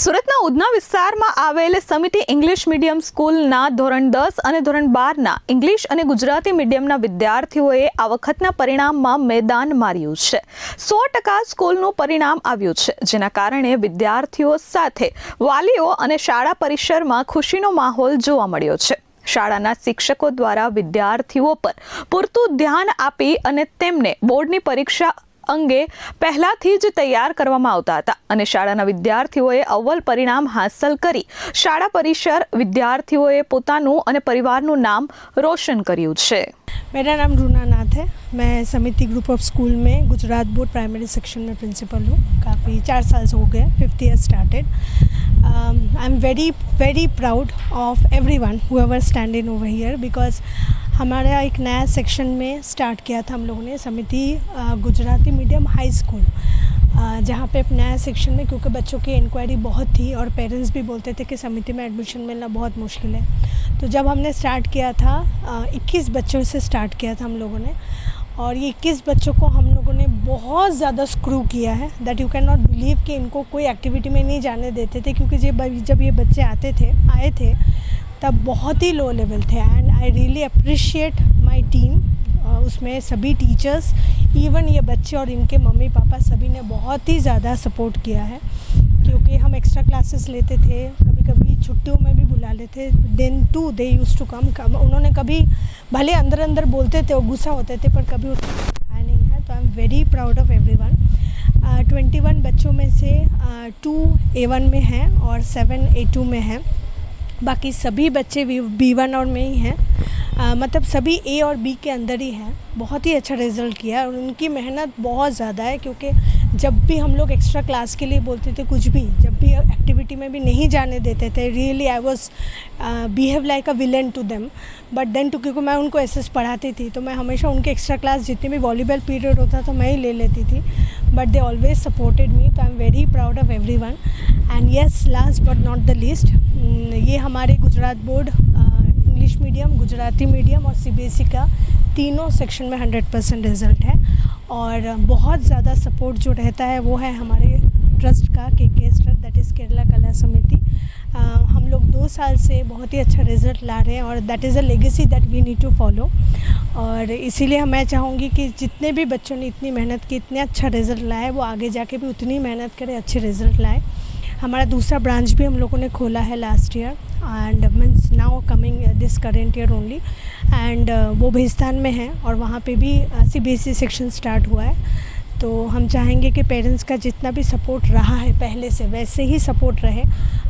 સુરતના ઉધના વિસ્તારમાં આવેલ સમિતિ ઇંગ્લિશ મીડિયમ સ્કૂલના ધોરણ 10 અને ધોરણ 12ના ઇંગ્લિશ અને ગુજરાતી મીડિયમના વિદ્યાર્થીઓએ આ વખતના પરિણામમાં મેદાન માર્યું છે। 100% સ્કૂલનું પરિણામ આવ્યું છે, જેના કારણે વિદ્યાર્થીઓ સાથે વાલીઓ અને શાળા પરિસરમાં ખુશીનો માહોલ જોવા મળ્યો છે। શાળાના શિક્ષકો દ્વારા વિદ્યાર્થીઓ પર પૂરતું ધ્યાન આપી અને તેમને બોર્ડની પરીક્ષા અંગે પહેલાથી જ તૈયાર કરવામાં આવતા હતા અને શાળાના વિદ્યાર્થીઓએ અવ્વલ પરિણામ હાંસલ કરી શાળા પરિસર વિદ્યાર્થીઓએ પોતાનું અને પરિવારનું નામ રોશન કર્યું છે। मेरा नाम रूना नाथ है। मैं समिति ग्रुप ऑफ स्कूल में गुजरात बोर्ड प्राइमरी सेक्शन में प्रिंसिपल हूँ। काफ़ी 4 साल से हो गए, 5th year started. I am very proud of everyone whoever stand in over here because हमारा एक नया सेक्शन में स्टार्ट किया था हम लोगों ने समिति गुजराती मीडियम हाई स्कूल, जहाँ पे नया सेक्शन में क्योंकि बच्चों की इंक्वायरी बहुत थी और पेरेंट्स भी बोलते थे कि समिति में एडमिशन मिलना बहुत मुश्किल है। तो जब हमने स्टार्ट किया था 21 बच्चों से स्टार्ट किया था हम लोगों ने, और ये 21 बच्चों को हम लोगों ने बहुत ज़्यादा स्क्रू किया है that you can not believe कि इनको कोई एक्टिविटी में नहीं जाने देते थे, क्योंकि जब ये बच्चे आए थे तब बहुत ही लो लेवल थे। And I really appreciate my team, उसमें सभी टीचर्स, इवन ये बच्चे और इनके मम्मी पापा सभी ने बहुत ही ज़्यादा सपोर्ट किया है, क्योंकि हम एक्स्ट्रा क्लासेस लेते थे, कभी कभी छुट्टियों में भी बुला लेते। Then too they use to come. उन्होंने कभी भले अंदर बोलते थे और गुस्सा होते थे, पर कभी उठाया नहीं है। तो I am very proud of everyone. 21 बच्चों में से 2 A1 में हैं और 7 A2 में हैं। बाकी सभी बच्चे B1 और में ही हैं, मतलब सभी A और B के अंदर ही हैं। बहुत ही अच्छा रिज़ल्ट किया है और उनकी मेहनत बहुत ज़्यादा है, क्योंकि जब भी हम लोग एक्स्ट्रा क्लास के लिए बोलते थे, कुछ भी जब भी एक्टिविटी में भी नहीं जाने देते थे, really I was behave like a villain to them. But then too क्योंकि मैं उनको एसएस पढ़ाती थी, तो मैं हमेशा उनके एक्स्ट्रा क्लास जितने भी वॉलीबॉल पीरियड होता था मैं ही ले लेती थी। But they always supported me. तो I am very proud of everyone. And yes, last but not the least, ये हमारे Gujarat board English medium, Gujarati medium और CBSE का तीनों सेक्शन में 100% रिज़ल्ट है। और बहुत ज़्यादा सपोर्ट जो रहता है वो है हमारे ट्रस्ट का, KK trust, that is Kerala कला समिति। हम लोग 2 साल से बहुत ही अच्छा रिज़ल्ट ला रहे हैं और that is a legacy that we need to follow. और इसीलिए मैं चाहूँगी कि जितने भी बच्चों ने इतनी मेहनत की, इतने अच्छा रिज़ल्ट लाए, वो आगे जाके भी उतनी मेहनत करें, अच्छे रिज़ल्ट लाए। हमारा दूसरा ब्रांच भी हम लोगों ने खोला है last year, and means now coming this current year only. And वो भेस्तान में है और वहाँ पे भी CBSE सेक्शन स्टार्ट हुआ है। तो हम चाहेंगे कि पेरेंट्स का जितना भी सपोर्ट रहा है पहले से, वैसे ही सपोर्ट रहे।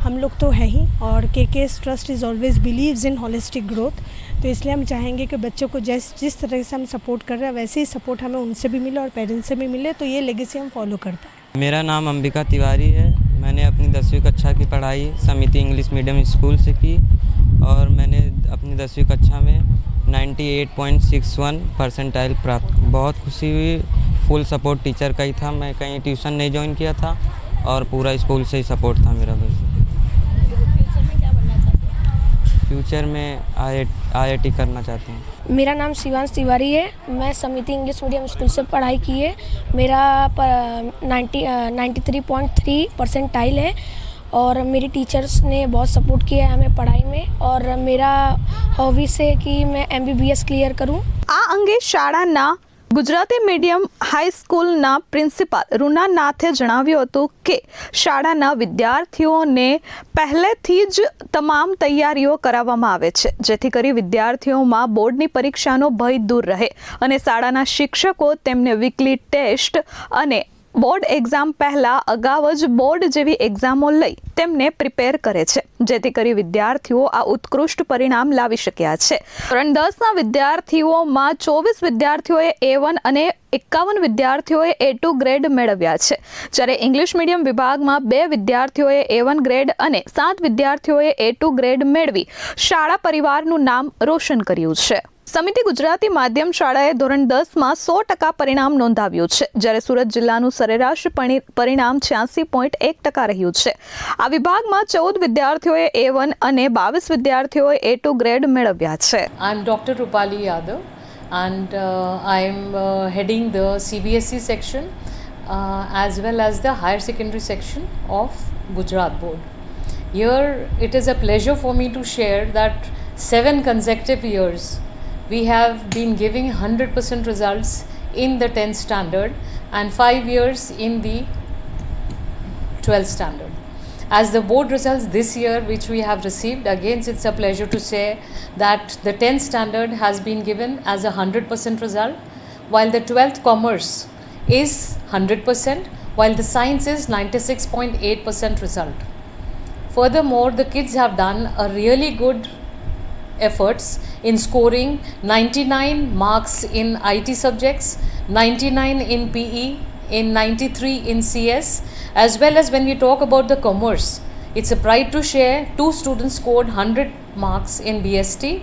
हम लोग तो है ही, और KK trust is always believes in holistic growth. तो इसलिए हम चाहेंगे कि बच्चों को जिस तरह से हम सपोर्ट कर रहे हैं, वैसे ही सपोर्ट हमें उनसे भी मिले और पेरेंट्स से भी मिले, तो ये लेगेसी हम फॉलो कर पाएँ। मेरा नाम अंबिका तिवारी है। मैंने अपनी 10वीं कक्षा की पढ़ाई समिति इंग्लिश मीडियम स्कूल से की और मैंने अपनी 10वीं कक्षा में 98.61 परसेंटाइल प्राप्त। बहुत खुशी हुई। फुल सपोर्ट टीचर का ही था, मैं कहीं ट्यूशन नहीं ज्वाइन किया था और पूरा स्कूल से ही सपोर्ट था मेरा। बस फ्यूचर में IIT करना चाहती हूँ। मेरा नाम शिवांश तिवारी है। मैं समिति इंग्लिश मीडियम स्कूल से पढ़ाई की है। मेरा 93.3 परसेंटाइल है और मेरी टीचर्स ने बहुत सपोर्ट किया है हमें पढ़ाई में, और मेरा हॉबी से कि मैं MBBS क्लियर करूँ। આ અંગે શાળાના ગુજરાતી મીડિયમ હાઈ સ્કૂલના પ્રિન્સિપાલ રૂના નાથે જણાવ્યું હતું કે શાળાના વિદ્યાર્થીઓને પહેલેથી જ તમામ તૈયારીઓ કરાવવામાં આવે છે, જેથી કરી વિદ્યાર્થીઓમાં બોર્ડની પરીક્ષાનો ભય દૂર રહે અને શાળાના શિક્ષકો તેમને વીકલી ટેસ્ટ અને બોર્ડ એક્ઝામ પહેલાં અગાઉ જ બોર્ડ જેવી એક્ઝામો લઈ તેમને પ્રિપેર કરે છે, જેથી કરી વિદ્યાર્થીઓ આ ઉત્કૃષ્ટ પરિણામ લાવી શક્યા છે। ધોરણ 10ના વિદ્યાર્થીઓમાં 24 વિદ્યાર્થીઓએ A1 અને 51 વિદ્યાર્થીઓએ A2 ગ્રેડ મેળવ્યા છે, જ્યારે ઇંગ્લિશ મીડિયમ વિભાગમાં 2 વિદ્યાર્થીઓએ A1 ગ્રેડ અને 7 વિદ્યાર્થીઓએ A2 ગ્રેડ મેળવી શાળા પરિવારનું નામ રોશન કર્યું છે। સમિતિ ગુજરાતી માધ્યમ શાળાએ ધોરણ 10માં 100% પરિણામ નોંધાવ્યું છે, જ્યારે સુરત જિલ્લાનું સરેરાશ પરિણામ 86.1% રહ્યું છે। આ વિભાગમાં 14 વિદ્યાર્થીઓએ A1 અને 22 વિદ્યાર્થીઓએ A2 ગ્રેડ મેળવ્યા છે। I am Dr. Rupali Yadav and I am heading the CBSE section as well as the higher secondary section of Gujarat Board. Here it is a pleasure for me to share that 7 consecutive years we have been giving 100% results in the 10th standard and 5 years in the 12th standard. As the board results this year which we have received, again it's a pleasure to say that the 10th standard has been given as a 100% result, while the 12th commerce is 100%, while the science is 96.8% result. Furthermore, the kids have done a really good efforts in scoring 99 marks in IT subjects, 99 in PE, in 93 in CS, as well as when we talk about the commerce, it's a pride to share 2 students scored 100 marks in BST,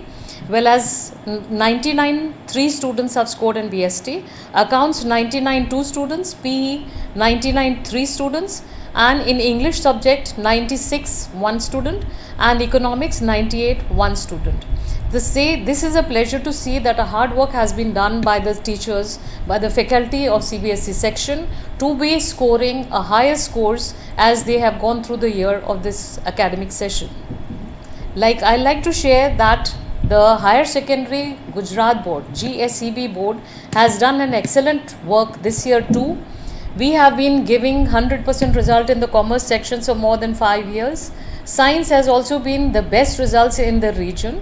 well as 99 3 students have scored in BST, accounts 99 2 students, PE 99 3 students, and in English subject 96 1 student, and economics 98 1 student. This is a pleasure to see that a hard work has been done by the teachers, by the faculty of CBSE section to be scoring a higher scores as they have gone through the year of this academic session. Like I like to share that the Higher Secondary Gujarat Board, GSEB Board, has done an excellent work this year too. We have been giving 100% result in the commerce sections for more than 5 years. Science has also been the best results in the region.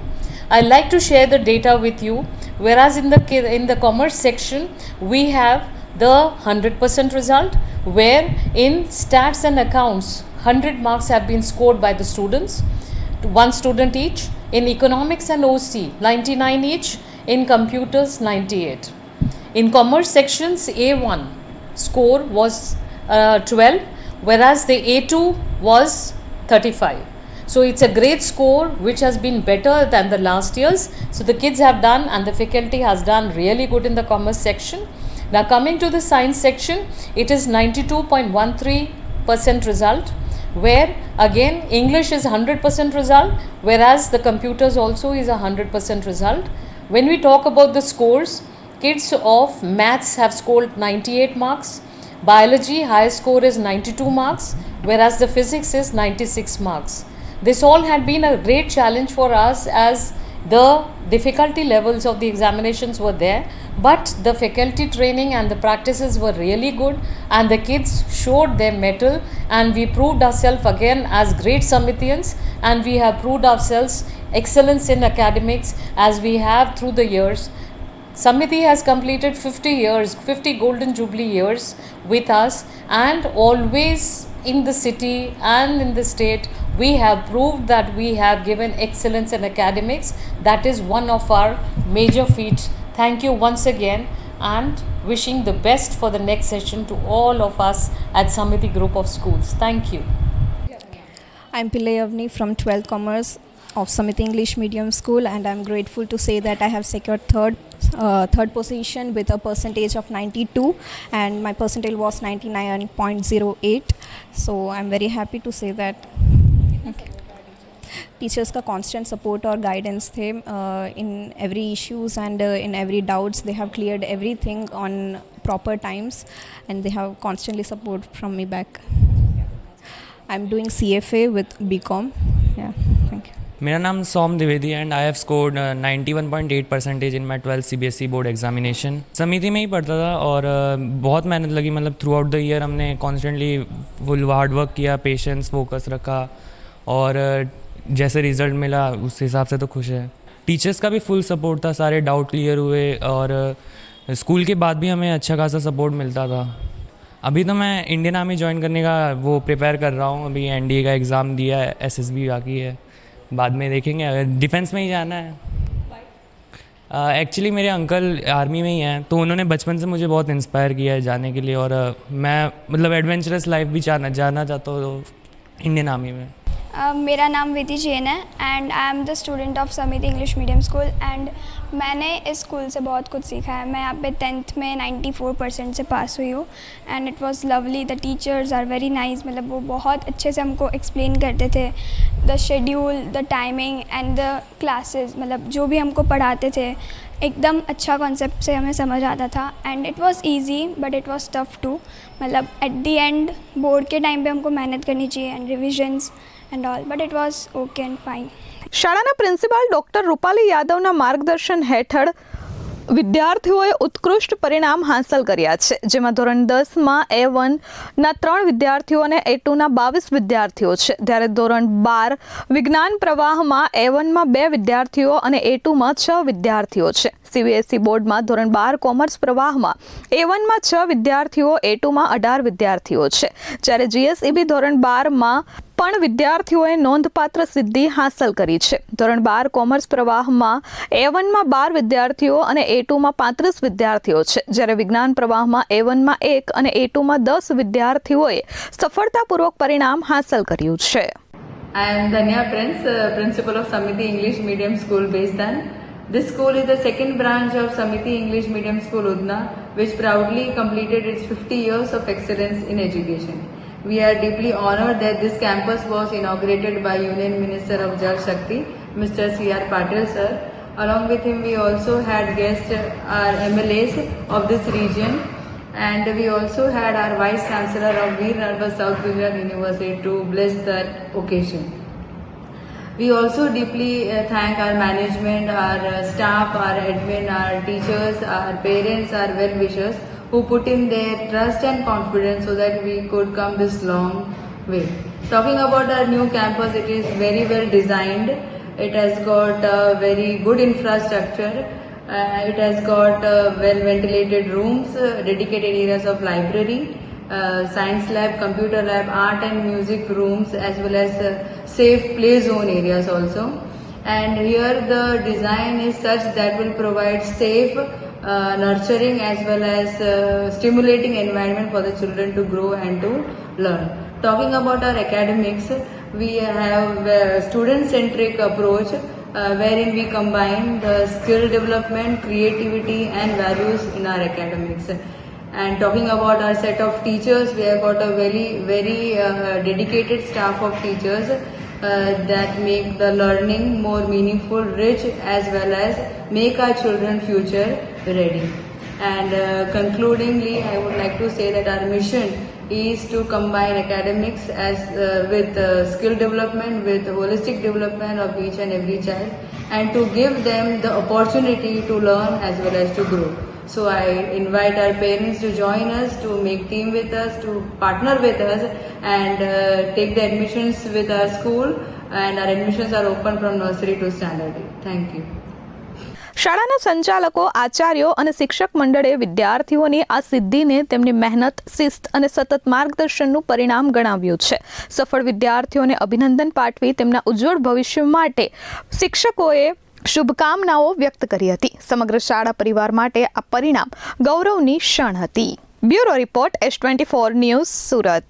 I like to share the data with you, whereas in the commerce section we have the 100% result, where in stats and accounts 100 marks have been scored by the students, 1 student each. In economics and OC 99 each, in computers 98. In commerce sections A1 score was 12, whereas the A2 was 35. So it's a great score which has been better than the last year's. So the kids have done and the faculty has done really good in the commerce section. Now coming to the science section, it is 92.13% result, where again English is 100% result, whereas the computers also is 100% result. When we talk about the scores, kids of maths have scored 98 marks, biology highest score is 92 marks, whereas the physics is 96 marks. This all had been a great challenge for us as the difficulty levels of the examinations were there, but the faculty training and the practices were really good and the kids showed their mettle, and we proved ourselves again as great Samithians, and we have proved ourselves excellence in academics as we have through the years. Samiti has completed 50 years, 50 golden jubilee years with us, and always in the city and in the state we have proved that we have given excellence in academics. That is one of our major feats. Thank you once again, and wishing the best for the next session to all of us at Samiti Group of Schools. Thank you. I'm Pillai Avni from 12th Commerce of Samiti English Medium School, and I'm grateful to say that I have secured third position with a percentage of 92, and my percentile was 99.08. So I'm very happy to say that. Teachers का constant support और guidance थे in every issues and in every doubts. They have cleared everything on proper times and they have constantly support from me back. I am doing CFA with BCom. Thank you. मेरा नाम Saum Dwivedi and I have scored 91.8% in my 12th CBSE बोर्ड examination. समिति में ही पढ़ता था और बहुत मेहनत लगी. मतलब थ्रू आउट द ईयर हमने कॉन्स्टेंटली फुल हार्ड वर्क किया, पेशेंस, फोकस रखा, और जैसे रिज़ल्ट मिला उस हिसाब से तो खुश है. टीचर्स का भी फुल सपोर्ट था, सारे डाउट क्लियर हुए, और स्कूल के बाद भी हमें अच्छा खासा सपोर्ट मिलता था. अभी तो मैं इंडियन आर्मी ज्वाइन करने का वो प्रिपेयर कर रहा हूँ. अभी NDA का एग्ज़ाम दिया है, SSB बाकी है, बाद में देखेंगे. अगर डिफेंस में ही जाना है. एक्चुअली मेरे अंकल आर्मी में ही हैं, तो उन्होंने बचपन से मुझे बहुत इंस्पायर किया है जाने के लिए, और मैं मतलब एडवेंचरस लाइफ भी जाना चाहता हूँ इंडियन आर्मी में. मेरा नाम विधि जैन है and I am the student of समिति इंग्लिश मीडियम स्कूल एंड मैंने इस स्कूल से बहुत कुछ सीखा है। मैं यहाँ पे 10th में 94% से पास हुई हूँ and it was lovely. The teachers are very nice, मतलब वो बहुत अच्छे से हमको एक्सप्लेन करते थे the schedule, the timing and the classes, मतलब जो भी हमको पढ़ाते थे एकदम अच्छा कॉन्सेप्ट से हमें समझ आता था and it was easy but it was tough too. मतलब एट दी एंड बोर्ड के टाइम पे हमको मेहनत करनी चाहिए and revisions and all, but it was okay and fine. શાળાના પ્રિન્સિપાલ ડોક્ટર રૂપાલી યાદવના માર્ગદર્શન હેઠળ વિદ્યાર્થીઓએ ઉત્કૃષ્ટ પરિણામ હાંસલ કર્યા છે, જેમાં ધોરણ 10માં A1ના 3 વિદ્યાર્થીઓ અને A2ના 22 વિદ્યાર્થીઓ છે, જ્યારે ધોરણ 12 વિજ્ઞાન પ્રવાહમાં A1માં 2 વિદ્યાર્થીઓ અને A2માં 6 વિદ્યાર્થીઓ છે। CBSE બોર્ડમાં ધોરણ 12 કોમર્સ પ્રવાહમાં A1માં 6 વિદ્યાર્થીઓ, A2માં 18 વિદ્યાર્થીઓ છે, જ્યારે GSEB ધોરણ 12માં પણ વિદ્યાર્થીઓએ નોંધપાત્ર સિદ્ધિ હાંસલ કરી છે। ધોરણ 12 કોમર્સ પ્રવાહમાં A1માં 12 વિદ્યાર્થીઓ અને A2માં 35 વિદ્યાર્થીઓ છે, જ્યારે વિજ્ઞાન પ્રવાહમાં A1માં 1 અને A2માં 10 વિદ્યાર્થીઓએ સફળતાપૂર્વક પરિણામ હાંસલ કર્યું છે। I am Dhanya Prince, principal of Samiti English Medium School, Besdan. This school is the second branch of Samiti English Medium School, Udna, which proudly completed its 50 years of excellence in education. We are deeply honored that this campus was inaugurated by Union Minister of Jal Shakti, Mr. C.R. Patil sir. Along with him, we also had guests, our MLAs of this region, and we also had our Vice Chancellor of Veer Narwar South Gujarat University to bless the occasion. We also deeply thank our management, our staff, our admin, our teachers, our parents, our well-wishers who put in their trust and confidence so that we could come this long way. Talking about our new campus, it is very well designed. It has got very good infrastructure. It has got well ventilated rooms, dedicated areas of library, science lab, computer lab, art and music rooms, as well as safe play zone areas also. And here the design is such that will provide safe, nurturing as well as stimulating environment for the children to grow and to learn. Talking about our academics, we have a student-centric approach wherein we combine the skill development, creativity and values in our academics. And talking about our set of teachers, we have got a very dedicated staff of teachers that make the learning more meaningful, rich, as well as make our children future ready. And concludingly, I would like to say that our mission is to combine academics as with skill development, with holistic development of each and every child, and to give them the opportunity to learn as well as to grow. So I invite our parents to join us, to make team with us, to partner with us and take the admissions with our school, and our admissions are open from nursery to standard 8. Thank you. શાળાના સંચાલકો, આચાર્યો અને શિક્ષક મંડળે વિદ્યાર્થીઓની આ સિદ્ધિને તેમની મહેનત, શિસ્ત અને સતત માર્ગદર્શનનું પરિણામ ગણાવ્યું છે। સફળ વિદ્યાર્થીઓને અભિનંદન પાઠવી તેમના ઉજ્જવળ ભવિષ્ય માટે શિક્ષકોએ શુભકામનાઓ વ્યક્ત કરી હતી। સમગ્ર શાળા પરિવાર માટે આ પરિણામ ગૌરવની ક્ષણ હતી। Bureau report S24 news, Surat.